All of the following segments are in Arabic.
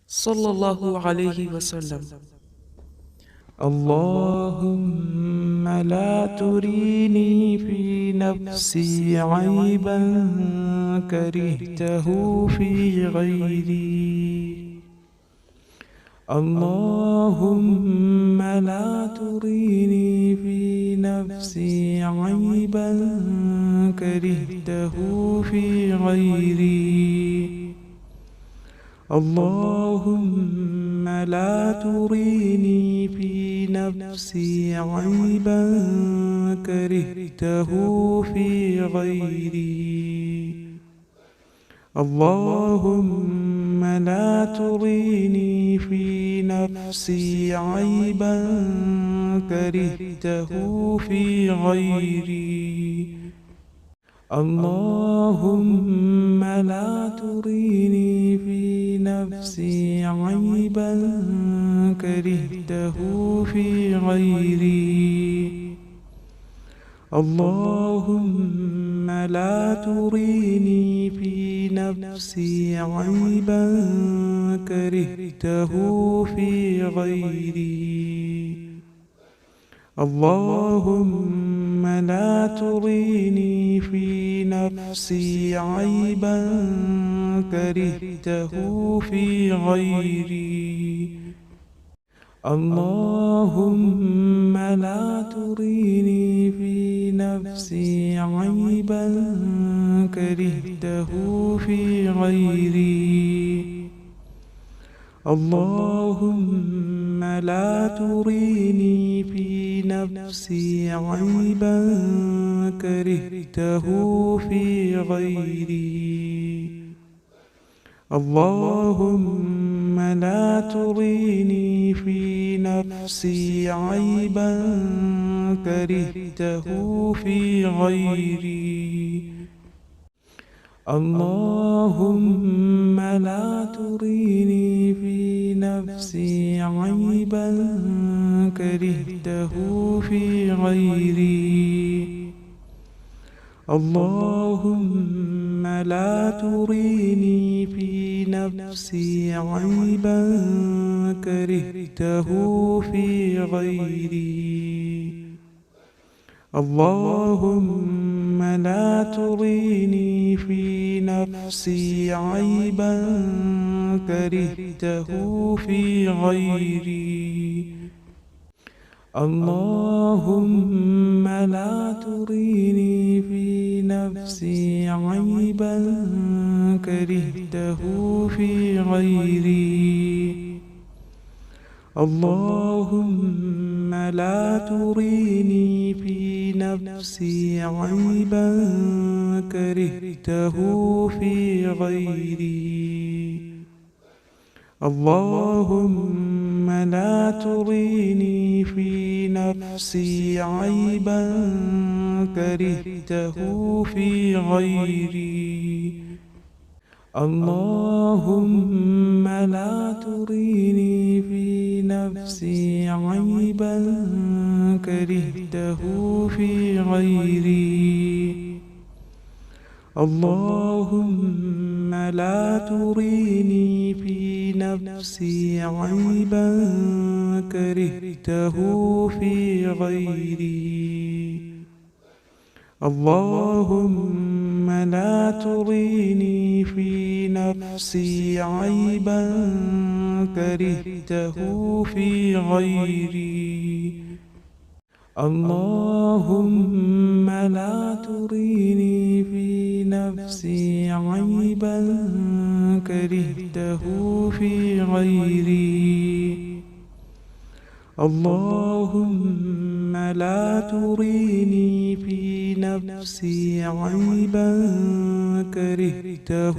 صلى الله عليه وسلم. اللهم لا تريني في نفسي عيبا كرهته في غيري. اللهم لا تريني في نفسي عيبا كرهته في غيري. اللهم لا تريني في نفسي عيبا كرهته في غيري. اللهم لا تريني في نفسي عيبا كرهته في غيري. اللهم لا تريني في نفسي عيبا كرهته في غيري. اللهم لا تريني في نفسي عيبا كرهته في غيري. اللهم لا تريني في نفسي عيبا كرهته في غيري. اللهم لا تريني في نفسي عيبا كرهته في غيري. اللهم لا تريني في نفسي عيبا كرهته في غيري. اللهم لا تريني في نفسي عيبا كرهته في غيري. اللهم لا تريني في نفسي عيبا كرهته في غيري. اللهم لا تريني في نفسي عيبا كرهته في غيري. اللهم لا تريني في نفسي عيبا كرهته في غيري. اللهم لا تريني في نفسي عيبا كرهته في غيري. اللهم لا تريني في نفسي عيبا كرهته في غيري. اللهم لا تريني في نفسي عيبا كرهته في غيري. اللهم لا تريني في نفسي عيبا كرهته في غيري. اللهم لا تريني في نفسي عيبا كرهته في غيري. اللهم لا تريني في نفسي عيبا كرهته في غيري. اللهم لا تريني في نفسي عيبا كرهته في غيري. اللهم لا تريني في نفسي عيبا كرهته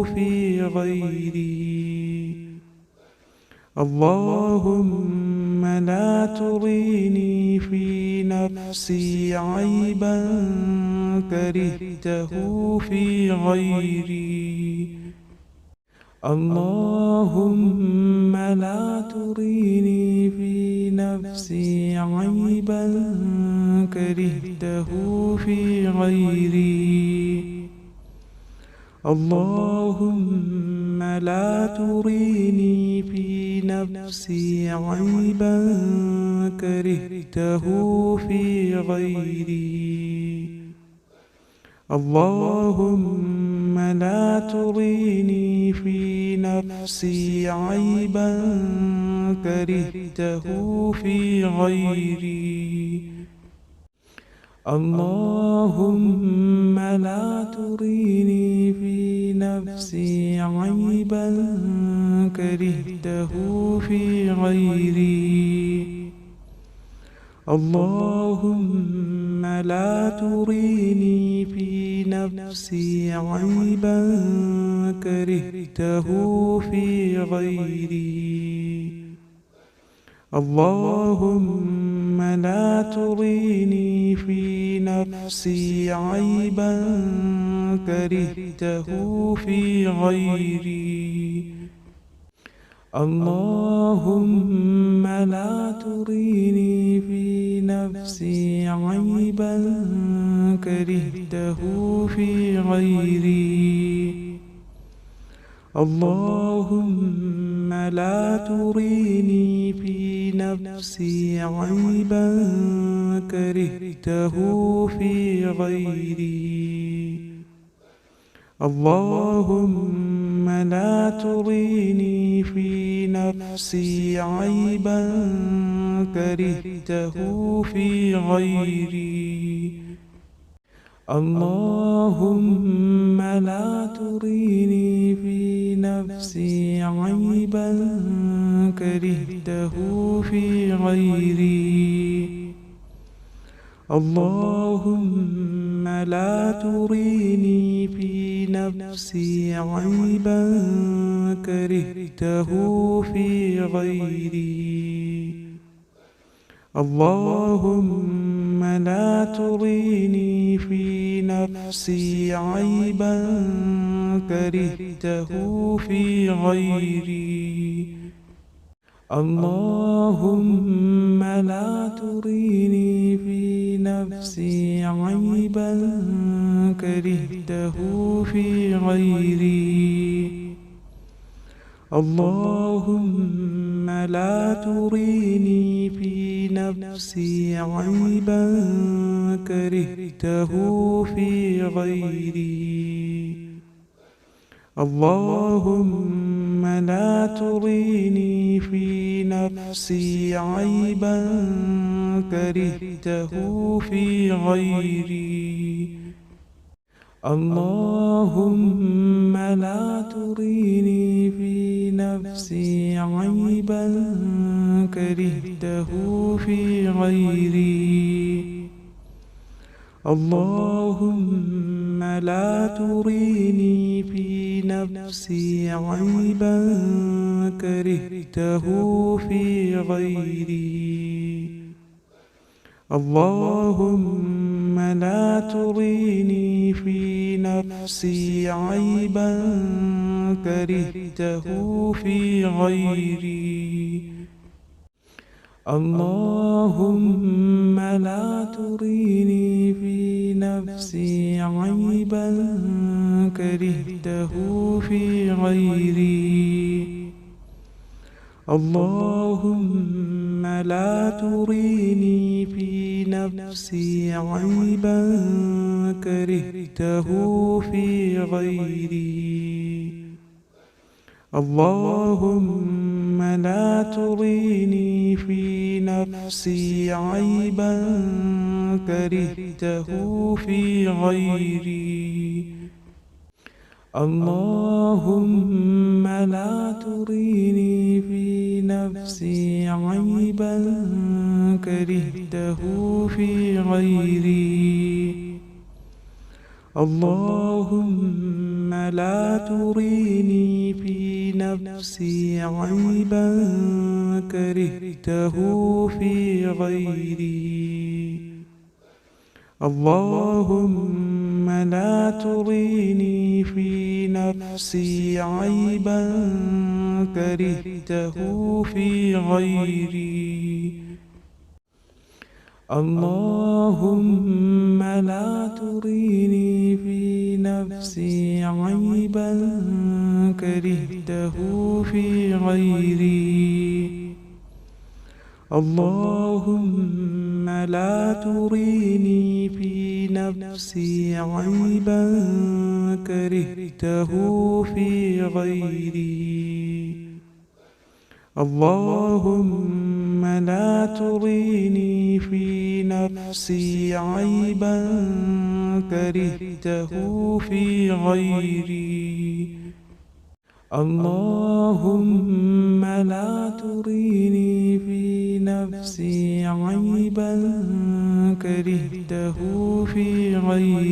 في غيري. اللهم لا تريني في نفسي عيبا كرهته في غيري. اللهم لا تريني في نفسي عيبا كرهته في غيري. اللهم لا تريني في نفسي عيبا كرهته في غيري اللهم لا تريني في نفسي عيبا كرهته في غيري اللهم لا تريني في نفسي عيبا كرهته في غيري اللهم لا تريني في نفسي عيبا كرهته في غيري اللهم لا تريني في نفسي عيبا كرهته في غيري اللهم لا تريني في نفسي عيبا كرهته في غيري اللهم لا تريني في نفسي عيبا كرهته في غيري اللهم لا تريني في نفسي عيبا كرهته في غيري اللهم لا تريني في نفسي عيبا كرهته في غيري اللهم لا تريني في نفسي عيبا كرهته في غيري اللهم لا تريني في نفسي عيبا كرهته في غيري اللهم لا تريني في نفسي عيبا كرهته في غيري اللهم لا تريني في نفسي عيبا كرهته في غيري اللهم لا تريني في نفسي عيبا كرهته في غيري اللهم لا تريني في نفسي عيبا كرهته في غيري اللهم لا تريني في نفسي عيبا كرهته في غيري اللهم لا تريني في نفسي عيبا كرهته في غيري اللهم لا تريني في نفسي عيبا كرهته في غيري اللهم لا تريني في نفسي عيبا كرهته في غيري اللهم لا تريني في نفسي عيبا كرهته في غيري اللهم لا تريني في نفسي عيبا كرهته في غيري اللهم لا تريني في نفسي عيبا كرهته في غيري اللهم لا تريني في نفسي عيبا كرهته في غيري اللهم لا تريني في نفسي عيبا كرهته في غيري. اللهم لا تريني في نفسي عيبا كرهته في غيري. اللهم لا تريني في نفسي عيبا كرهته في غيري. اللهم لا تريني في نفسي عيبا كرهته في غيري.